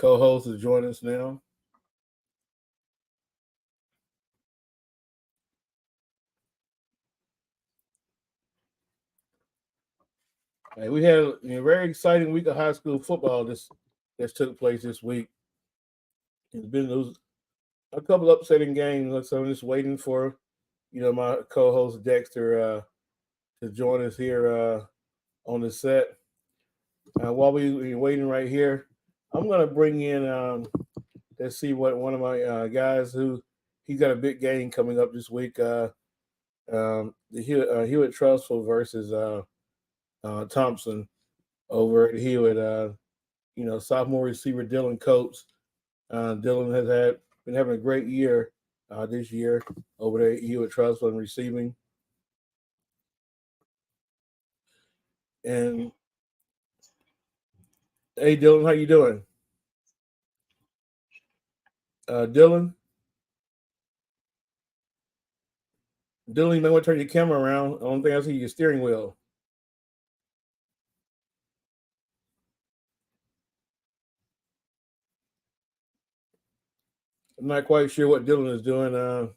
co-host is joining us now. Hey, we had a very exciting week of high school football this took place this week. It's been those a couple upsetting games, so I'm just waiting for my co-host Dexter to join us here on the set. While we waiting right here, I'm gonna bring in let's see what one of my guys who he's got a big game coming up this week. The Hewitt Trustful versus Thompson over at Hewitt. Sophomore receiver Dylan Coates. Dylan has been having a great year this year over there at Hewitt Trustful and receiving. And hey, Dylan, how you doing? Dylan, you may want to turn your camera around. I don't think I see your steering wheel. I'm not quite sure what Dylan is doing.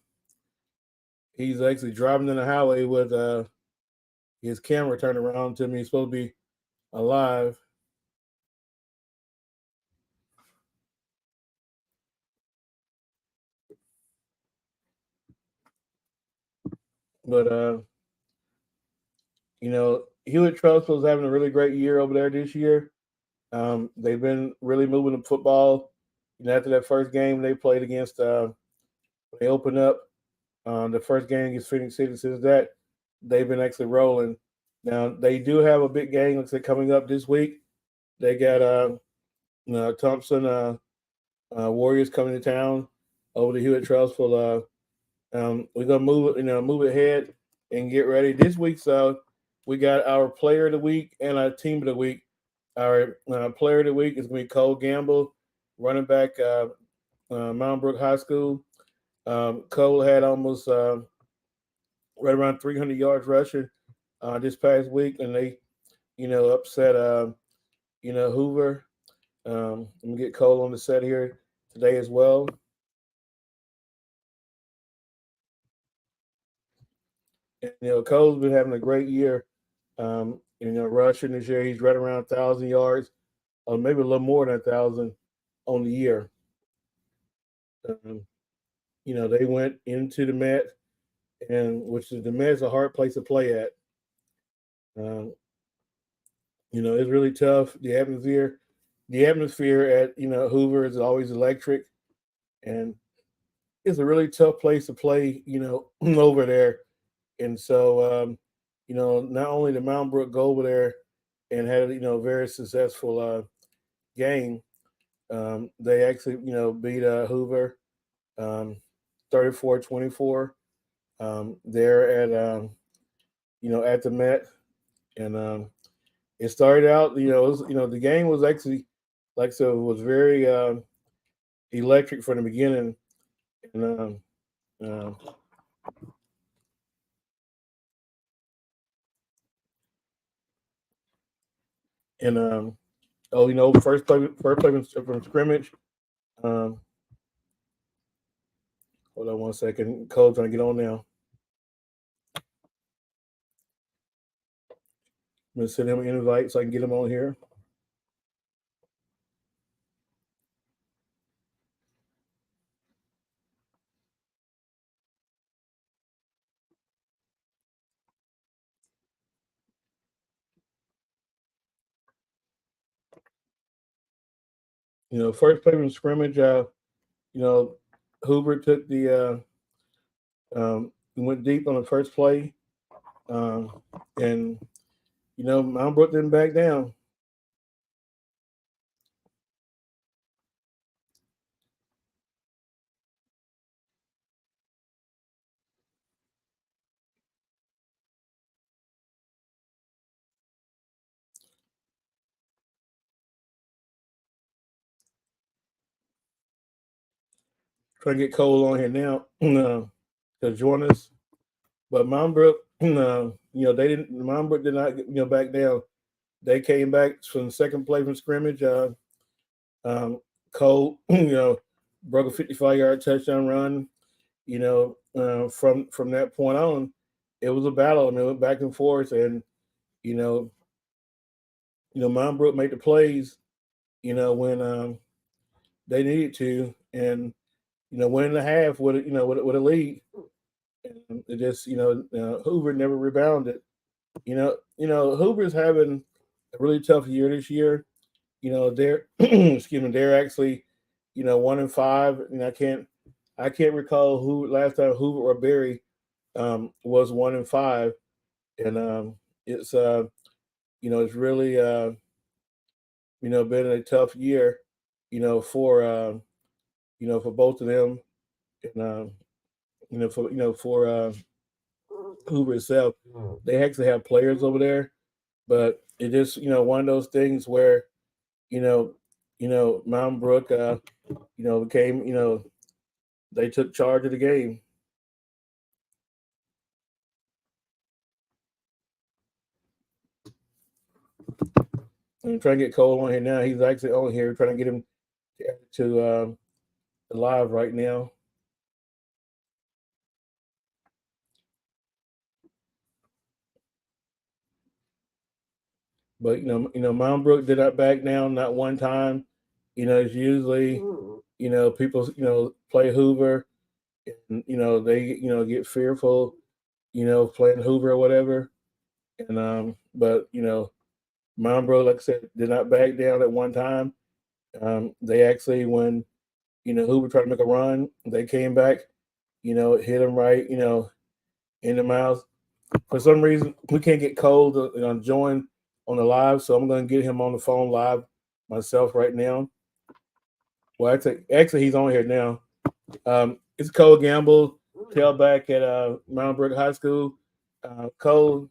He's actually driving in the highway with his camera turned around to me. He's supposed to be alive. But Hewitt Trustful is having a really great year over there this year. They've been really moving the football. After that first game they played against, they opened up the first game against Phoenix City. Since that, they've been actually rolling. Now they do have a big game, looks like, coming up this week. They got Thompson Warriors coming to town over the Hewitt Trustful. We're gonna move ahead and get ready. This week, so we got our player of the week and our team of the week. Our player of the week is going to be Cole Gamble, running back, Mountain Brook High School. Cole had almost right around 300 yards rushing this past week, and they, upset, Hoover. Let me get Cole on the set here today as well. And, Cole's been having a great year. Rushing this year, he's right around 1,000 yards, or maybe a little more than 1,000 on the year. They went into the Met, and the Met is a hard place to play at. It's really tough. The atmosphere at Hoover is always electric, and it's a really tough place to play. Over there, and so not only did Mountain Brook go over there and had a very successful game, they actually beat Hoover 34-24 there at the Met, and it started out the game was actually it was very electric from the beginning, and first play from scrimmage. Hold on one second. Cole's trying to get on now. I'm gonna send him an invite so I can get him on here. First play from scrimmage. Hoover took went deep on the first play, and Mount Brook didn't back down. Trying to get Cole on here now to join us, but Mount Brook, they didn't. Mount Brook did not, back down. They came back from the second play from scrimmage. Cole, broke a 55-yard touchdown run. From that point on, it was a battle. I mean, it went back and forth, and you know, Mount Brook made the plays. When they needed to, and winning the half with with a lead. And it just Hoover never rebounded. Hoover's having a really tough year this year. They're excuse me, they're actually 1-5, and I can't recall who last time Hoover or Barry was 1-5, and it's it's really been a tough year, for both of them, and for Hoover itself. They actually have players over there, but it just one of those things where you know Mountain Brook became they took charge of the game. I'm trying to get Cole on here now. He's actually on here trying to get him to live right now. But Mountain Brook did not back down not one time. It's usually people play Hoover, and they get fearful, playing Hoover or whatever. And but Mountain Brook, like I said, did not back down at one time. They actually, when Hoover tried to make a run, they came back, hit him right, in the mouth. For some reason, we can't get Cole to join on the live, so I'm going to get him on the phone live myself right now. Well, actually he's on here now. It's Cole Gamble, tailback at Mount Brook High School. Cole,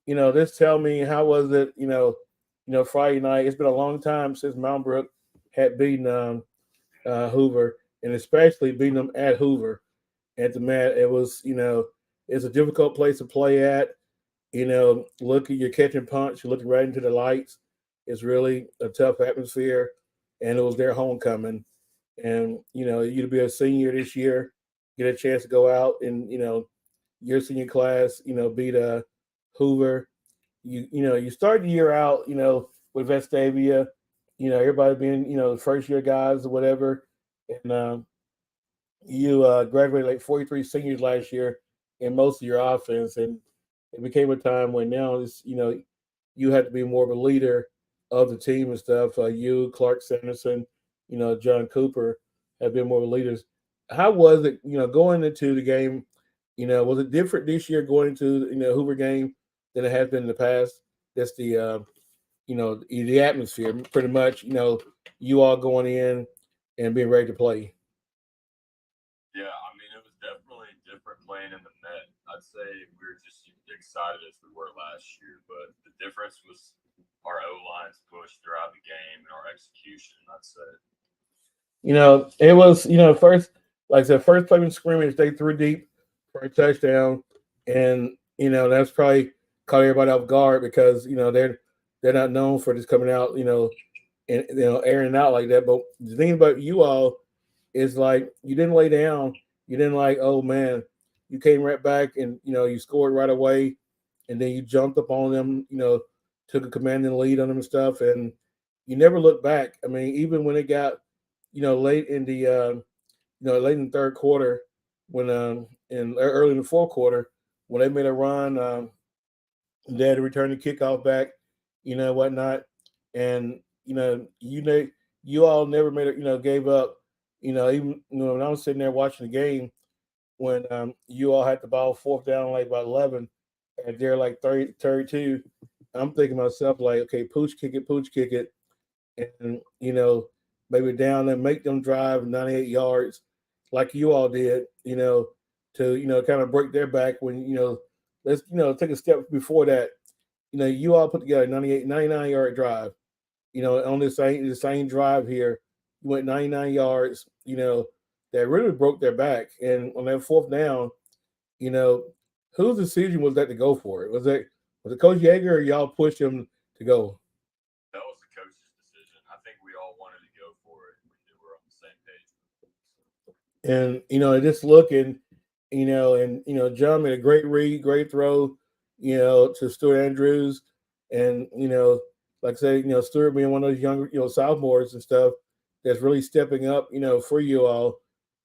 just tell me, how was it? Friday night. It's been a long time since Mount Brook had beaten Hoover, and especially beating them at Hoover. At the mat, it was it's a difficult place to play at. Look, you're catching punch, you're looking right into the lights. It's really a tough atmosphere, and it was their homecoming. And you to be a senior this year, get a chance to go out and your senior class, beat Hoover. You start the year out, with Vestavia, everybody being first year guys or whatever, and you graduated like 43 seniors last year in most of your offense, and it became a time when now it's you had to be more of a leader of the team and stuff. You, Clark Sanderson, John Cooper have been more of leaders. How was it, going into the game? Was it different this year going into Hoover game than it has been in the past? That's the atmosphere, pretty much. You all going in and being ready to play. Yeah, I mean, it was definitely different playing in the Met. I'd say we were just excited as we were last year, but the difference was our O line's push throughout the game and our execution. I'd say. It was first, like I said, first play in scrimmage, they threw deep for a touchdown, and that's probably caught everybody off guard because they're not known for just coming out and airing out like that. But the thing about you all is like you didn't lay down, you didn't like, oh man, you came right back and you scored right away, and then you jumped up on them, took a commanding lead on them and stuff, and you never looked back. I mean, even when it got late in the late in the third quarter, when in early in the fourth quarter, when they made a run, they had to return the kickoff back, whatnot, and you all never made it, gave up, even when I was sitting there watching the game, when you all had the ball fourth down like about 11, and they're like 30, 32. I'm thinking to myself like, okay, pooch kick it, and maybe down and make them drive 98 yards like you all did, to kind of break their back when let's take a step before that. You all put together 98, 99-yard drive. On the same drive here, you went 99 yards. That really broke their back. And on that fourth down, you know, whose decision was that to go for it? Was it Coach Yeager or y'all pushed him to go? That was the coach's decision. I think we all wanted to go for it. We knew we were And just looking, and John made a great read, great throw, to Stuart Andrews, and like I say, Stuart being one of those younger, sophomores and stuff that's really stepping up, for you all,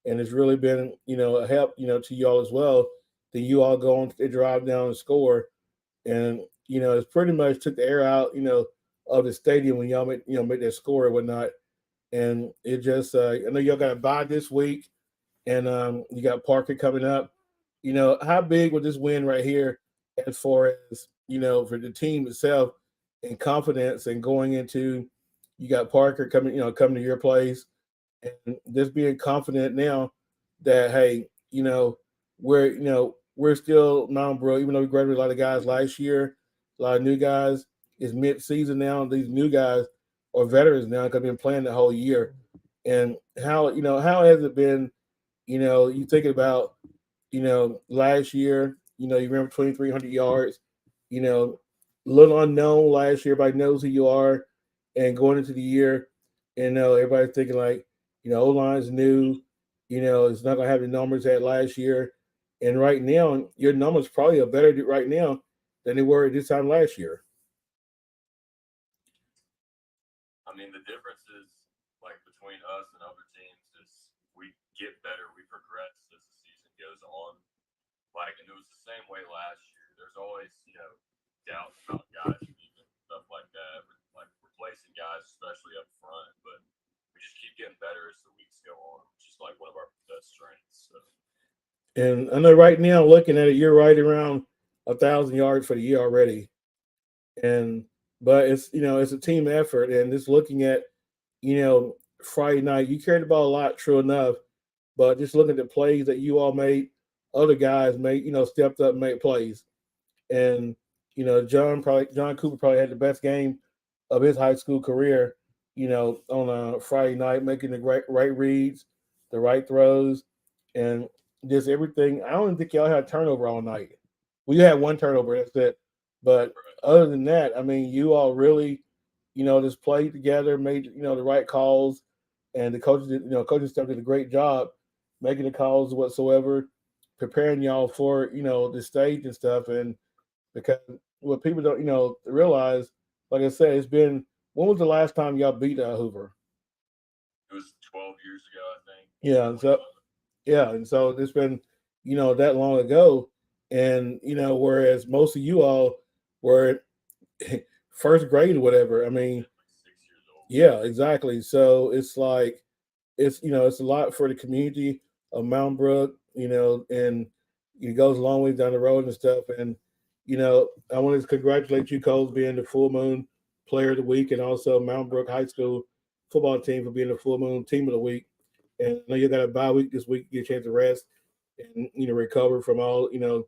and it's really been, a help, to you all as well. Then you all go on to drive down and score, and it's pretty much took the air out, of the stadium when y'all make that score and whatnot, and it just, I know y'all got to buy this week, and you got Parker coming up. How big would this win right here, as far as for the team itself and confidence and going into, you got Parker coming, coming to your place, and just being confident now that, hey, we're still Mount Bro, even though we graduated a lot of guys last year, a lot of new guys. It's mid-season now. These new guys are veterans now because they've been playing the whole year. And how has it been? You thinking about, last year, you remember 2,300 yards, little unknown last year. Everybody knows who you are. And going into the year, and everybody's thinking like, O line's new, it's not going to have the numbers at last year. And right now, your numbers probably are better right now than they were at this time last year. I mean, the difference is like between us and other teams is we get better, we progress as the season goes on. Like, and it was the same way last year. There's always, doubts about guys leaving, stuff like that, like replacing guys, especially up front. But we just keep getting better as the weeks go on, which is like one of our best strengths. So, And I know right now, looking at it, you're right around 1,000 yards for the year already. And but it's a team effort, and just looking at, Friday night, you carried the ball a lot, true enough, but just looking at the plays that you all made, other guys made, stepped up and made plays. And John Cooper probably had the best game of his high school career, on a Friday night, making the right reads, the right throws, and just everything. I don't think y'all had a turnover all night. We had one turnover, that's it. But other than that, I mean, you all really, just played together, made, the right calls, and the coaches did, coaching staff did a great job making the calls whatsoever, preparing y'all for, the stage and stuff. And because what people don't, realize, like I said, it's been, when was the last time y'all beat Hoover? it was 12 years ago, I think, Yeah, and so 2011. yeah, and so it's been, that long ago, and whereas most of you all were first grade or whatever. I mean, Yeah, like 6 years old. yeah, exactly. So it's like, it's a lot for the community of Mount Brook, and it goes a long way down the road and stuff. And I want to congratulate you, Coles, being the Full Moon Player of the Week, and also Mount Brook High School football team for being the Full Moon Team of the Week. And I know you got a bye week this week, get a chance to rest and recover from all the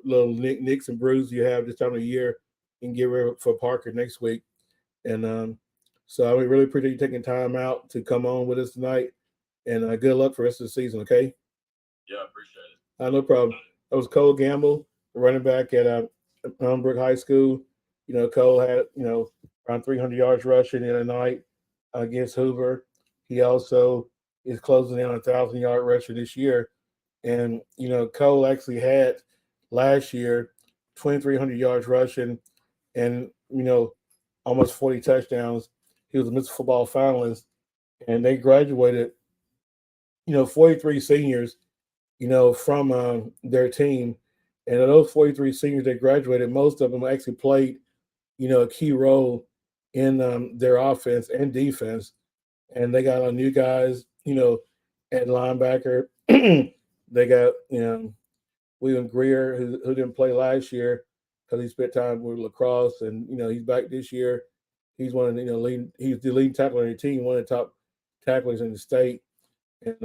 little nicks and bruises you have this time of year, and get ready for Parker next week. And so I really appreciate you taking time out to come on with us tonight. And good luck for the rest of the season. Okay. Yeah, I appreciate it. No problem. That was Cole Gamble, running back at Elmbrook High School. Cole had around 300 yards rushing in a night against Hoover. He also is closing in on 1,000 yard rusher this year. And Cole actually had last year 2,300 yards rushing, and almost 40 touchdowns. He was a Mr. Football finalist, and they graduated 43 seniors from their team. And of those 43 seniors that graduated, most of them actually played, a key role in their offense and defense. And they got a new guys, at linebacker. They got, William Greer, who didn't play last year because he spent time with lacrosse, and he's back this year. He's one of the, he's the lead tackler on the team, one of the top tacklers in the state. And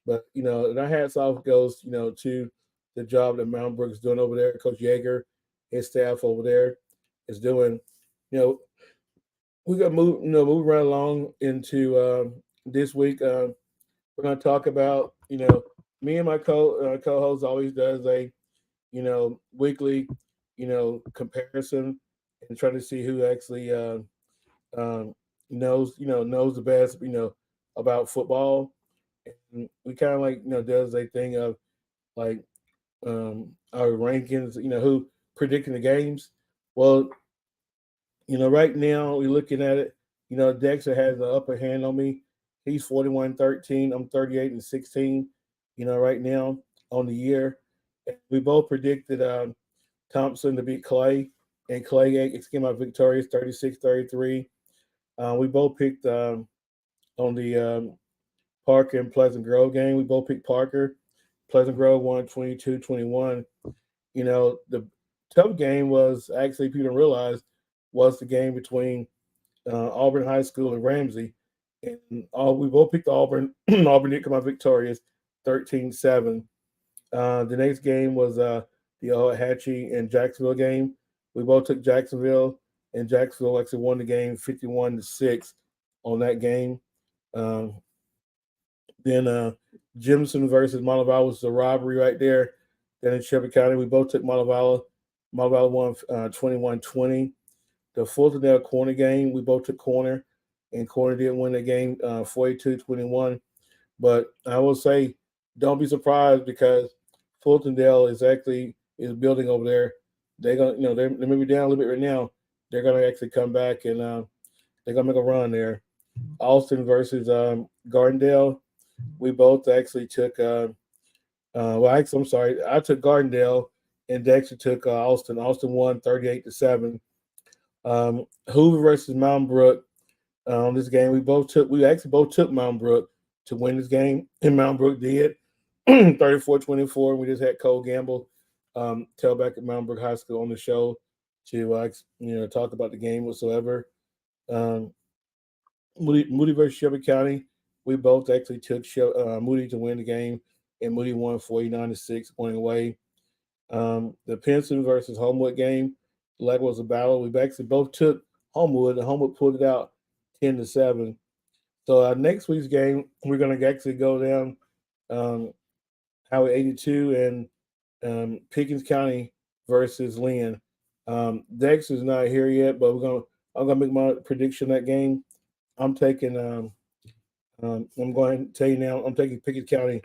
but and our hats off goes to the job that Mount Brook is doing over there. Coach Yeager, his staff over there is doing. You know, we got move right along into this week. We're going to talk about me and my co-host always does a weekly comparison, and trying to see who actually um, knows the best about football. And we kind of like does a thing of like our rankings, who predicting the games. Well, right now we're looking at it. Dexter has the upper hand on me. He's 41-13. I'm 38-16. Right now on the year, we both predicted Thompson to beat Clay, and Clay came out victorious 36-33. We both picked on the Parker and Pleasant Grove game. We both picked Parker. Pleasant Grove won 22-21. The tough game was actually people don't realize was the game between Auburn High School and Ramsey. And we both picked Auburn. Auburn did come out victorious 13-7. The next game was the Hatchie and Jacksonville game. We both took Jacksonville, and Jacksonville actually won the game 51-6 on that game. Um, then Jimson versus Montevallo was the robbery right there. Then in Shelby County, we both took Montevallo. Montevallo won 21-20. The Fultondale corner game, we both took corner, and corner didn't win the game 42-21. But I will say, don't be surprised because Fultondale is building over there. They're gonna, they may be down a little bit right now. They're gonna actually come back and they're gonna make a run there. Austin versus Gardendale. We both actually took. I'm sorry. I took Gardendale, and Dexter took Austin. Austin won 38-7. Hoover versus Mountain Brook. This game we actually both took Mountain Brook to win this game, and Mountain Brook did 34-24. We just had Cole Gamble, tailback at Mountain Brook High School, on the show to talk about the game whatsoever. Um, Moody versus Shelby County. We both actually took Moody to win the game, and Moody won 49-6 going away. The Pinson versus Homewood game, like was a battle. We actually both took Homewood, and Homewood pulled it out 10-7. So our next week's game, we're going to actually go down um, Highway 82 and Pickens County versus Lynn. Dex is not here yet, but I'm gonna make my prediction that game. I'm taking I'm going to tell you now. I'm taking Pickens County.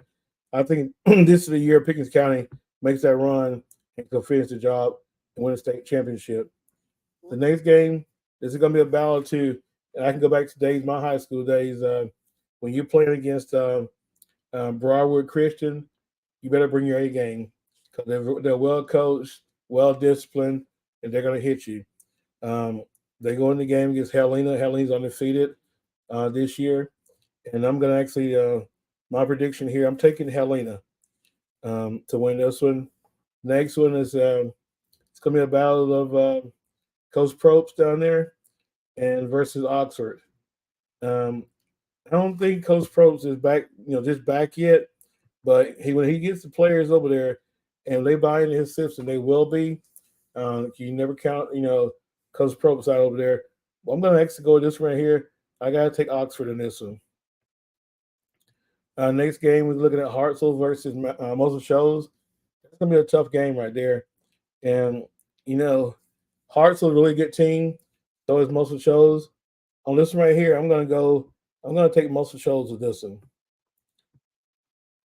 I think this is the year Pickens County makes that run and can finish the job and win a state championship. The next game, this is going to be a battle too. And I can go back to my high school days. When you're playing against Broadwood Christian, you better bring your A game because they're well coached, well disciplined, and they're going to hit you. Um, they go in the game against Helena. Helena's undefeated this year, and I'm going to actually my prediction here. I'm taking Helena to win this one. Next one is it's going to be a battle of Coach Probst down there and versus Oxford. Um, I don't think Coach Probst is back, just back yet. But when he gets the players over there and they buy into his system, they will be. You never count, Coach Probst out over there. Well, I'm going to actually go this right here. I got to take Oxford in this one. Next game, we're looking at Hartsel versus Muscle Shoals. It's going to be a tough game right there. And, Hartsel a really good team. So is Muscle Shoals. On this one right here, I'm going to take Muscle Shoals with this one.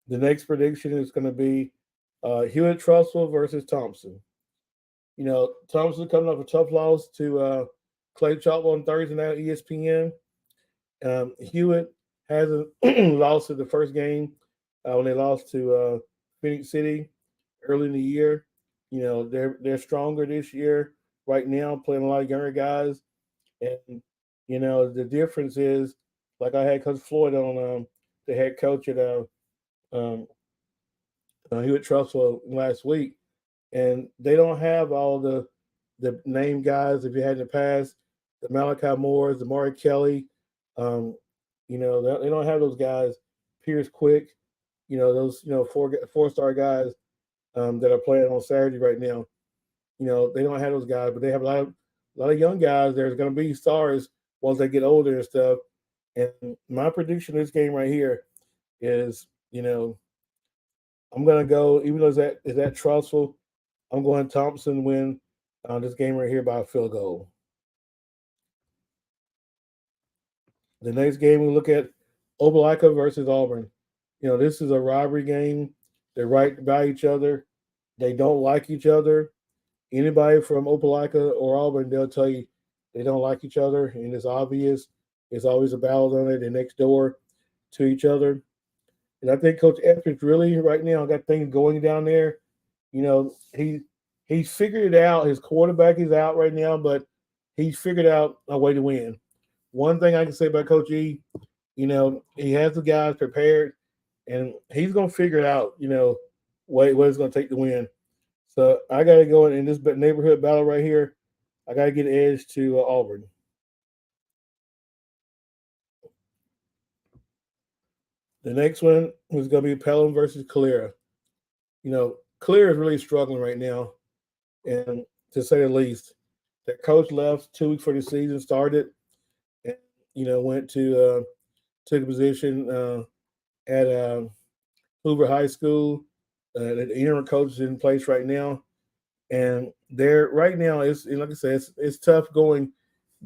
The next prediction is going to be Hewitt Trussell versus Thompson. Thompson coming off a tough loss to Clay Chopper on Thursday night at ESPN. Hewitt hasn't lost in the first game when they lost to Phoenix City early in the year. They're stronger this year right now, playing a lot of younger guys. And, the difference is, like I had Coach Floyd on the head coach at um, Hewitt Trussell last week, and they don't have all the name guys if you had in the past, the Malachi Moores, the Maury Kelly. They don't have those guys. Pierce Quick, those four-star guys that are playing on Saturday right now. They don't have those guys, but they have a lot of young guys. There's going to be stars once they get older and stuff. And my prediction in this game right here is, I'm going to go, even though is that Trussell, I'm going Thompson win this game right here by a field goal. The next game we look at Opelika versus Auburn. This is a rivalry game. They're right by each other. They don't like each other. Anybody from Opelika or Auburn, they'll tell you they don't like each other, and it's obvious. It's always a battle on it. They're next door to each other. And I think Coach Epps really right now got things going down there. He's figured it out. His quarterback is out right now, but he's figured out a way to win. One thing I can say about Coach E, he has the guys prepared, and he's gonna figure it out. What it's gonna take to win. So I got to go in this neighborhood battle right here. I got to get edge to Auburn. The next one is going to be Pelham versus Calera. Calera is really struggling right now, and to say the least, their coach left 2 weeks before the season started, and went to took a position at Hoover High School. The interim coach is in place right now, and there right now it's like I said, it's tough going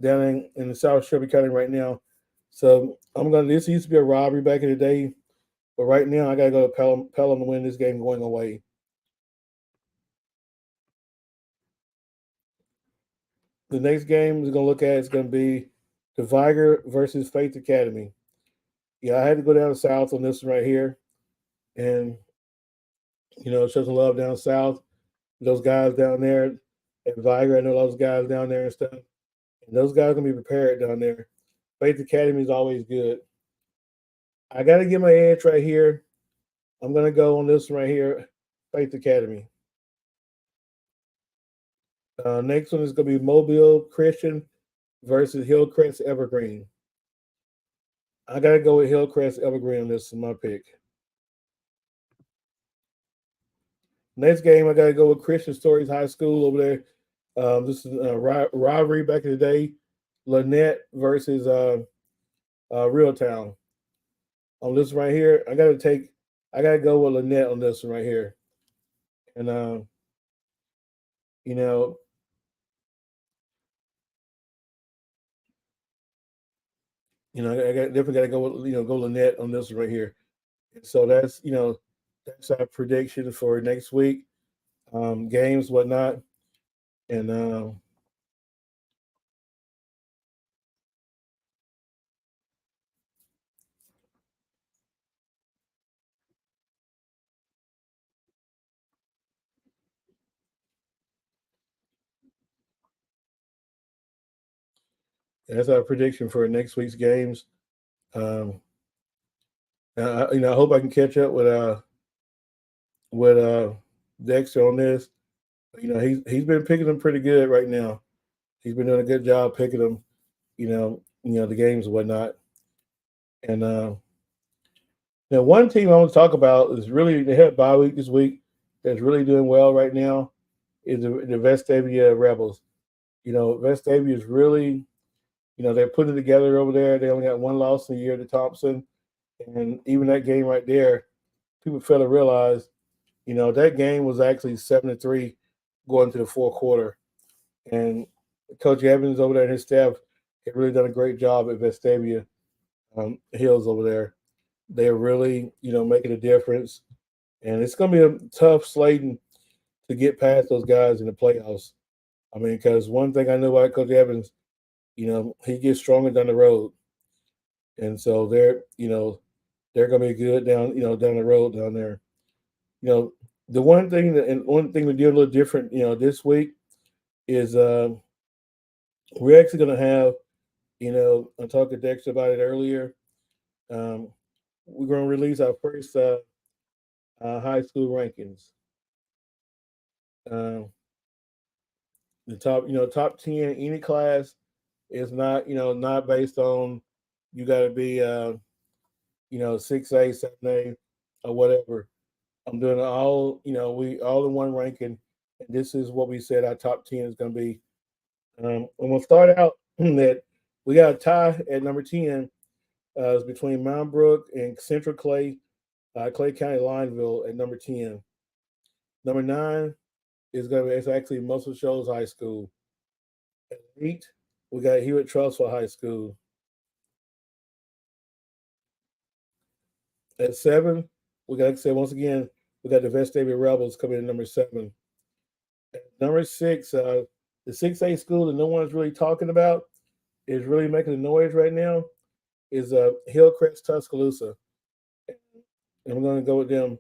down in the South Shelby County right now. So I'm gonna. This used to be a robbery back in the day, but right now I gotta go to Pelham to win this game going away. The next game we're gonna look at is gonna be the Viger versus Faith Academy. Yeah, I had to go down south on this one right here, and show some love down south. Those guys down there at Viger, I know those guys down there and stuff. And those guys are gonna be prepared down there. Faith Academy is always good. I got to get my edge right here. I'm going to go on this one right here, Faith Academy. Next one is going to be Mobile Christian versus Hillcrest Evergreen. I got to go with Hillcrest Evergreen. This is my pick. Next game, I got to go with Christian Stories High School over there. This is a rivalry back in the day. Lynette versus Real Town. On this right here, I got to go with Lynette on this one right here. And you know, I definitely got to go with go Lynette on this one right here. So that's our prediction for next week, games, whatnot, and that's our prediction for next week's games. Um, I hope I can catch up with Dexter on this. He's been picking them pretty good right now. He's been doing a good job picking them. The games and whatnot. And now one team I want to talk about is really they had bye week this week. That's really doing well right now. Is the Vestavia Rebels. Vestavia is really they're putting it together over there. They only got one loss in a year to Thompson, and even that game right there, people fail to realize that game was actually 7-3 going to the fourth quarter. And Coach Evans over there and his staff have really done a great job at Vestavia Hills over there. They're really, making a difference. And it's going to be a tough slating to get past those guys in the playoffs. I mean, because one thing I know about Coach Evans, he gets stronger down the road. And so they're going to be good down the road down there. The one thing we do a little different, this week is we're actually going to have, I talked to Dexter about it earlier. We're going to release our first high school rankings. Um, the top 10 any class is not based on you got to be 6A, 7A, or whatever. I'm doing we all in one ranking, and this is what we said our top 10 is going to be. And we'll start out that we got a tie at number 10. It's between Mount Brook and Central Clay County, Lineville at number 10. Number 9 it's actually Muscle Shoals High School. At 8, we got Hewitt Trussville High School. At 7, we got, like I said, once again, we got the Vestavia Rebels coming in number 7. At number 6, the 6A school that no one's really talking about is really making a noise right now is Hillcrest Tuscaloosa. And I'm going to go with them.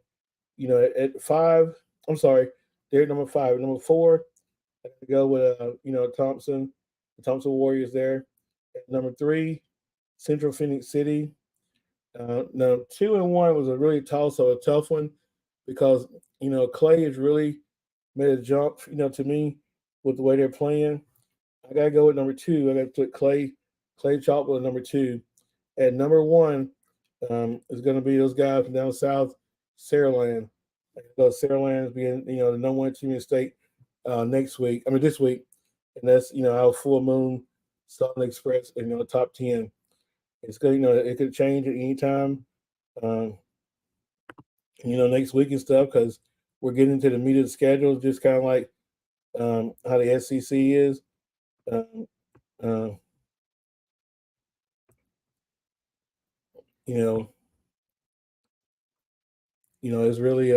At 5, I'm sorry, they're at number 5. At number 4, I got to go with, Thompson, the Thompson Warriors there. At number 3, Central Phoenix City. Now, 2 and 1 was a really a tough one because, Clay has really made a jump, to me with the way they're playing. I got to go with number 2. I got to put Clay Chalkwood at number 2. At number 1 is going to be those guys from down south, Saraland. Because Saraland is being, the number 1 team in the state this week. And that's, our Full Moon, Southern Express, and, top 10. It's good, it could change at any time, um, next week and stuff because we're getting into the meat of the schedule, just kind of like how the SEC is. Um, uh, you know, it's really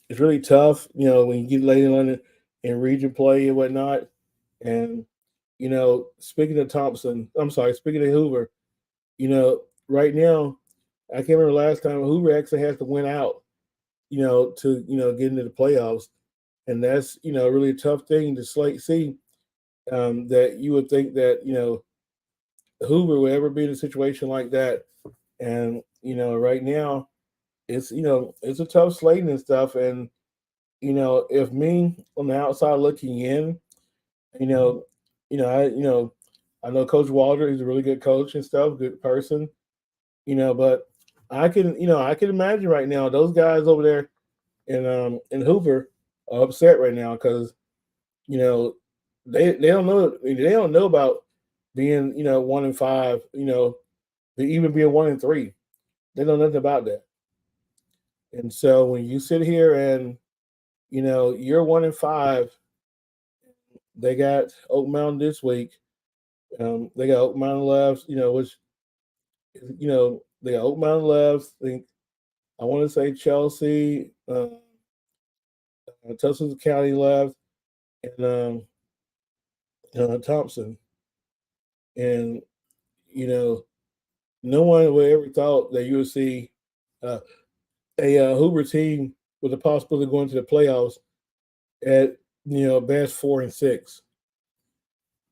it's really tough, when you get later on in region play and whatnot. And speaking of speaking of Hoover, right now, I can't remember last time Hoover actually has to win out, to get into the playoffs, and that's really a tough thing to see. That you would think that Hoover would ever be in a situation like that, and right now it's a tough slate and stuff, and if me on the outside looking in, you know, I know Coach Walter. He's a really good coach and stuff, good person. But I can imagine right now those guys over there in Hoover are upset right now because you know they don't know about being 1-5. Even being 1-3. They know nothing about that. And so when you sit here and you're 1-5, they got Oak Mountain this week. They got Oak Mountain left. Which they got Oak Mountain left. I want to say Chelsea, Tuscaloosa County left, and Thompson. And you know, no one would ever thought that you would see uh, a Hoover team with the possibility of going to the playoffs at best 4-6.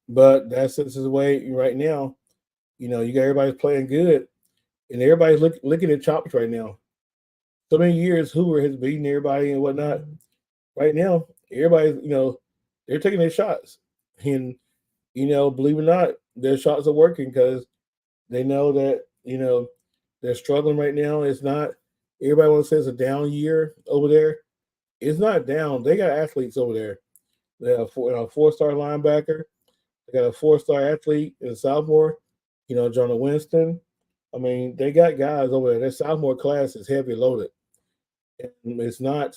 But that's just the way right now. You got everybody playing good, and everybody's licking their chops right now. So many years Hoover has beaten everybody and whatnot. Right now, everybody's they're taking their shots, and believe it or not, their shots are working because they know that they're struggling right now. It's not everybody wants to say it's a down year over there. It's not down. They got athletes over there. They have a 4-star linebacker. They got a 4-star athlete in sophomore. Jonah Winston. I mean, they got guys over there. Their sophomore class is heavy loaded. And it's not.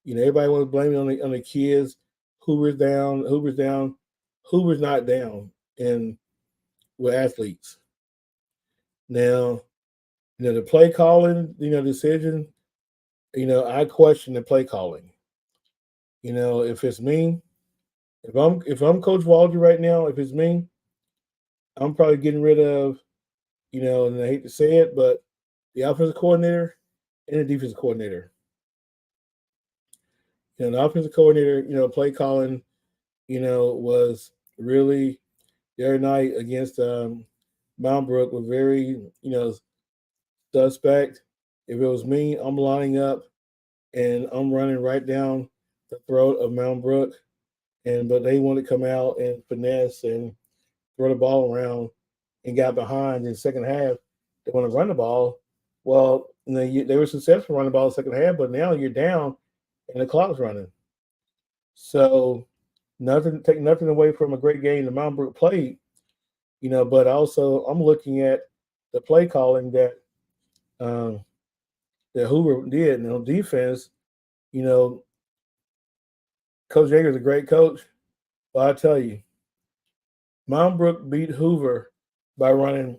Everybody wants to blame it on the kids. Hoover's down. Hoover's down. Hoover's not down. And with athletes now, the play calling, decision. I question the play calling. If it's me, if I'm Coach Walter right now, if it's me, I'm probably getting rid of, and I hate to say it, but the offensive coordinator and the defensive coordinator. The offensive coordinator, play calling, was really the other night against Mount Brook was very, suspect. If it was me, I'm lining up and I'm running right down the throat of Mount Brook, but they want to come out and finesse and throw the ball around and got behind in the second half. They want to run the ball. Well, they were successful running the ball in the second half, but now you're down and the clock's running. So take nothing away from a great game that Mount Brook played, but also I'm looking at the play calling um, that Hoover did. And on defense, you know, Coach Yeager's a great coach, but I tell you, Mount Brook beat Hoover by running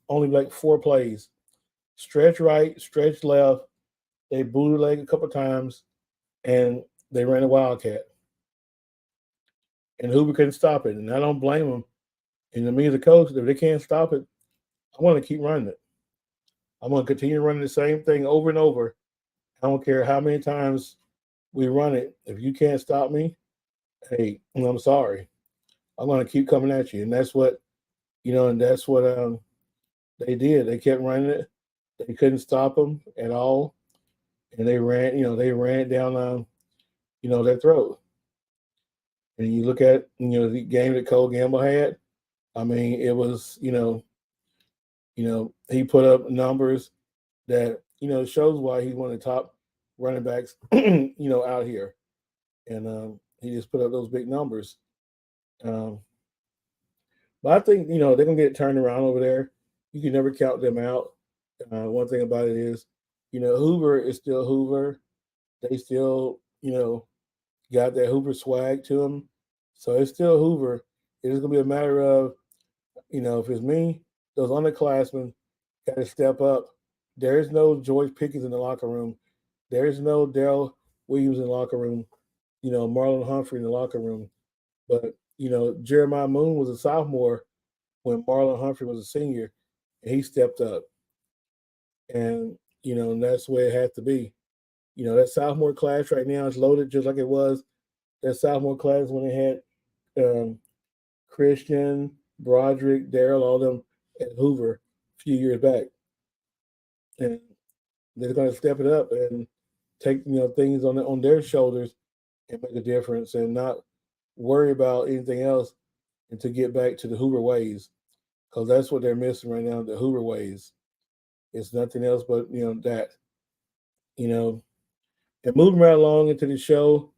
only like 4 plays. stretch right, stretch left. They bootleg a couple times, and they ran a wildcat. And Hoover couldn't stop it, and I don't blame them. And to me, as a coach, if they can't stop it, I want to keep running it. I'm going to continue running the same thing over and over. I don't care how many times we run it. If you can't stop me, hey, I'm sorry. I'm going to keep coming at you. And that's what, and that's what they did. They kept running it. They couldn't stop them at all. And they ran it down, their throat. And you look at, the game that Cole Gamble had. I mean, it was, he put up numbers that, shows why he's one of the top running backs, out here. And he just put up those big numbers. Um, but I think, they're going to get it turned around over there. You can never count them out. One thing about it is, Hoover is still Hoover. They still, got that Hoover swag to them. So it's still Hoover. It's going to be a matter of, if it's me, those underclassmen got to step up. There's no George Pickens in the locker room. There's no Daryl Williams in the locker room. Marlon Humphrey in the locker room. But, Jeremiah Moon was a sophomore when Marlon Humphrey was a senior, and he stepped up. And, and that's the way it had to be. That sophomore class right now is loaded just like it was that sophomore class when they had Christian, Broderick, Daryl, all them at Hoover a few years back. And they're going to step it up and take, things on their shoulders and make a difference and not worry about anything else and to get back to the Hoover ways. Because that's what they're missing right now, the Hoover ways. It's nothing else but, that. You know, and moving right along into the show,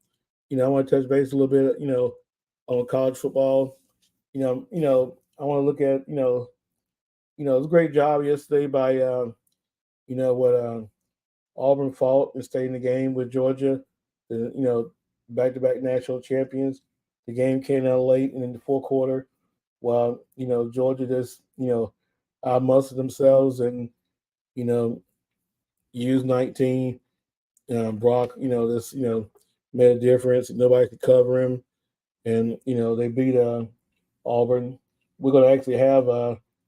I want to touch base a little bit, on college football. I want to look at, it was a great job yesterday by, what Auburn fought and stayed in the game with Georgia, the, back-to-back national champions. The game came out late and in the fourth quarter, while Georgia just outmuscled themselves and you know used 19. Brock, this made a difference. Nobody could cover him, and they beat Auburn. We're going to actually have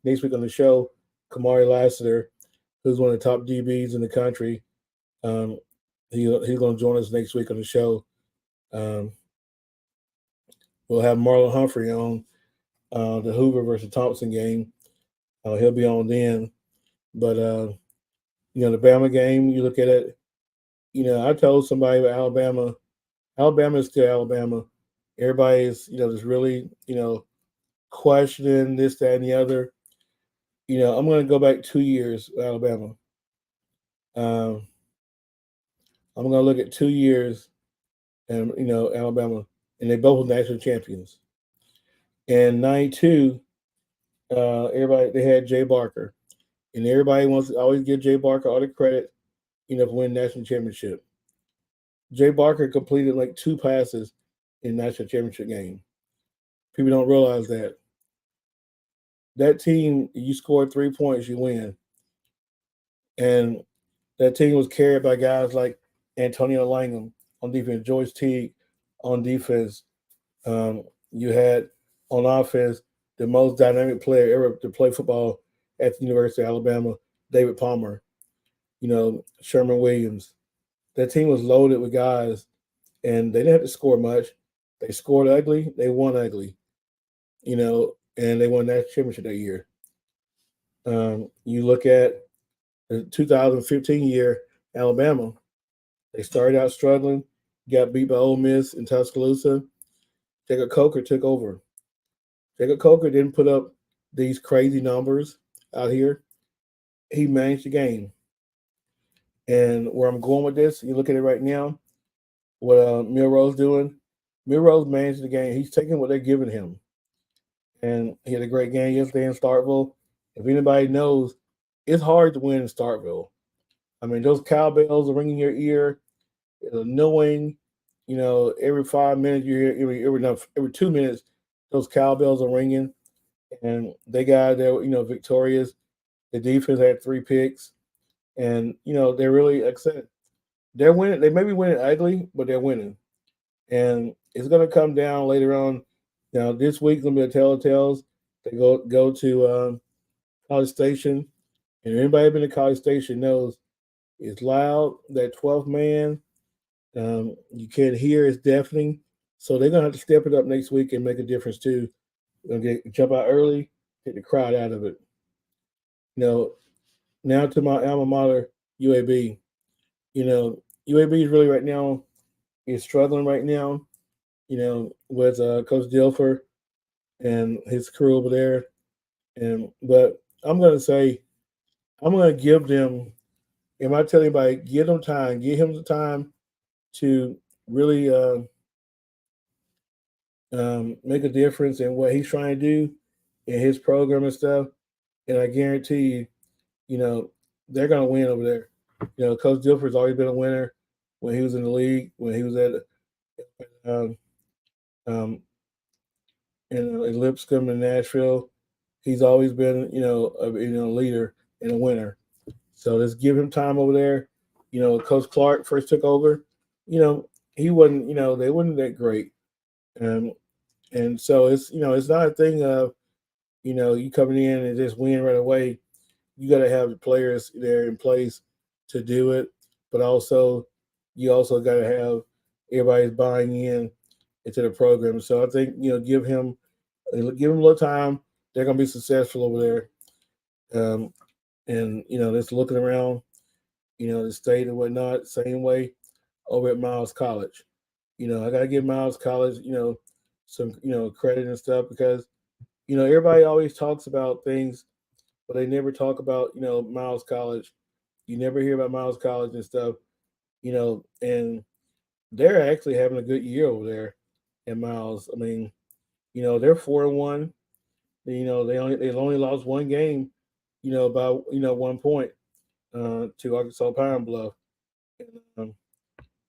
next week on the show Kamari Lassiter, who's one of the top DBs in the country. Um, he's going to join us next week on the show. Um, we'll have Marlon Humphrey on the Hoover versus Thompson game. He'll be on then. But the Bama game, you look at it. I told somebody about Alabama. Alabama is still Alabama. Everybody is, just really, questioning this, that, and the other. I'm going to go back 2 years with Alabama. Um, I'm going to look at 2 years, and Alabama, and they both were national champions. And '92, everybody they had Jay Barker, and everybody wants to always give Jay Barker all the credit, for winning national championship. Jay Barker completed like 2 passes in national championship game. People don't realize that. That team, you scored 3 points, you win. And that team was carried by guys like Antonio Langham on defense, Joyce Teague on defense. You had on offense the most dynamic player ever to play football at the University of Alabama, David Palmer. Sherman Williams. That team was loaded with guys, and they didn't have to score much. They scored ugly. They won ugly. And they won that championship that year. You look at the 2015 year, Alabama. They started out struggling, got beat by Ole Miss in Tuscaloosa. Jacob Coker took over. Jacob Coker didn't put up these crazy numbers out here. He managed the game. And where I'm going with this, you look at it right now, what Milroe's doing. Milroe's managed the game. He's taking what they're giving him. And he had a great game yesterday in Starkville. If anybody knows, it's hard to win in Starkville. I mean, those cowbells are ringing your ear. It's annoying. Every 5 minutes you hear every 2 minutes, those cowbells are ringing, and they got there, victorious. The defense had 3 picks. and they're really upset. They're winning. They may be winning ugly, but they're winning, and it's going to come down later on. Now this week's going to be a telltales. They go to College Station, and anybody been to College Station knows it's loud. That 12th man, you can't hear. It's deafening. So they're gonna have to step it up next week and make a difference too. They're gonna jump out early, get the crowd out of it. You know, now to my alma mater, UAB. UAB is really right now is struggling right now. With Coach Dilfer and his crew over there. And but I'm gonna give them. Am I telling anybody? Give them time. Give him the time to really make a difference in what he's trying to do in his program and stuff. And I guarantee you, you know, they're going to win over there. Coach Dilfer's always been a winner when he was in the league, when he was at um, um, in Lipscomb and Nashville. He's always been, a leader and a winner. So let's give him time over there. Coach Clark first took over. He wasn't, they wasn't that great. Um, and so it's not a thing of, you coming in and just win right away. You got to have the players there in place to do it, but also you also got to have everybody's buying in into the program. So I think give him a little time. They're gonna be successful over there, and just looking around, the state and whatnot. Same way over at Miles College. I gotta give Miles College, some credit and stuff because everybody always talks about things, but they never talk about Miles College. You never hear about Miles College and stuff, and they're actually having a good year over there at Miles. I mean, they're 4-1. They only lost one game, by 1 point to Arkansas Pine Bluff. Um,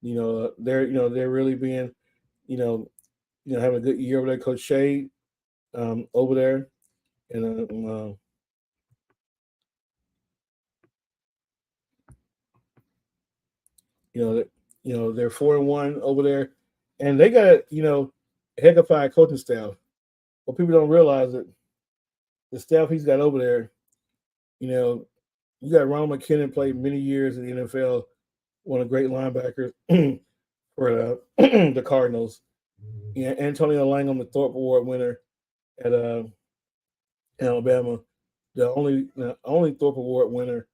they're really being you know having a good year over there. Coach Shade over there, and you know that they're 4-1 over there, and they got a heck of a coaching staff. What people don't realize that the staff he's got over there, you know, you got Ronald McKinnon played many years in the NFL, one of the great linebackers for the Cardinals. Yeah, Antonio Langham, the Thorpe Award winner at Alabama, the only Thorpe Award winner,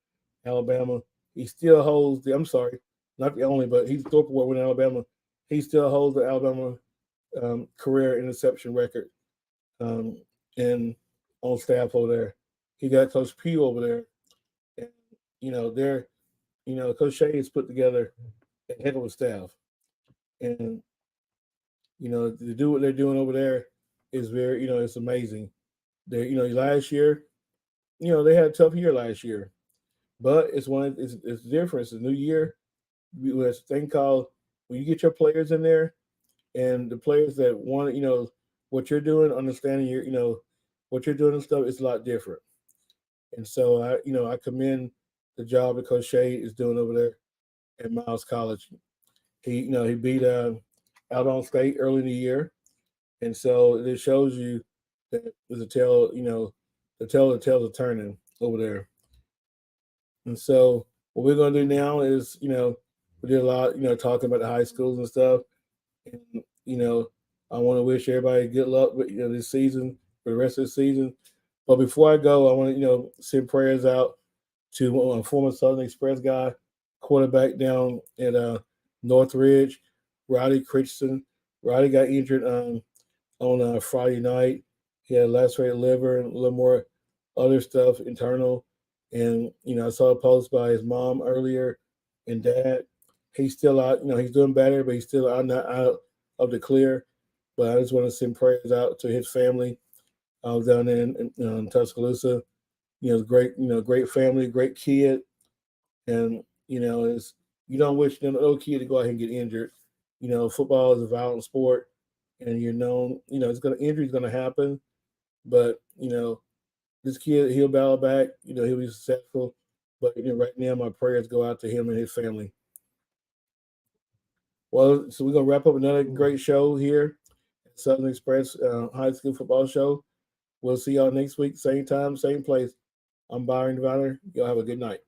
Alabama. He still holds the. I'm sorry, not the only, but he's the Thorpe Award winner, Alabama. He still holds the Alabama career interception record, um, and on staff over there. He got Coach Pugh over there, and they're Coach Shea has put together a heck of a staff, and to do what they're doing over there is very it's amazing. They last year they had a tough year last year, but it's different. It's a new year. There's a thing called when you get your players in there and the players that want what you're doing, understanding your what you're doing and stuff. It's a lot different. And so I commend the job that Coach Shea is doing over there at Miles College. He beat Alabama State early in the year, and so it shows you that there's a tale the tales are turning over there. And so what we're gonna do now is we did a lot talking about the high schools and stuff, and I want to wish everybody good luck with this season for the rest of the season. But before I go, I want to send prayers out to a former Southern Express guy, quarterback down at Northridge, Roddy Christensen. Roddy got injured on Friday night. He had a lacerated liver and a little more other stuff internal. And I saw a post by his mom earlier and dad. He's still out. He's doing better, but he's still not out of the clear. But I just want to send prayers out to his family. I was down there in Tuscaloosa. Great. Great family, great kid, and it's you don't wish no little kid to go out here and get injured. Football is a violent sport, and it's gonna injury's gonna happen, but this kid he'll battle back. He'll be successful. But right now, my prayers go out to him and his family. Well, so we're gonna wrap up another great show here at Southern Express High School Football Show. We'll see y'all next week, same time, same place. I'm Byron Deviner. Y'all have a good night.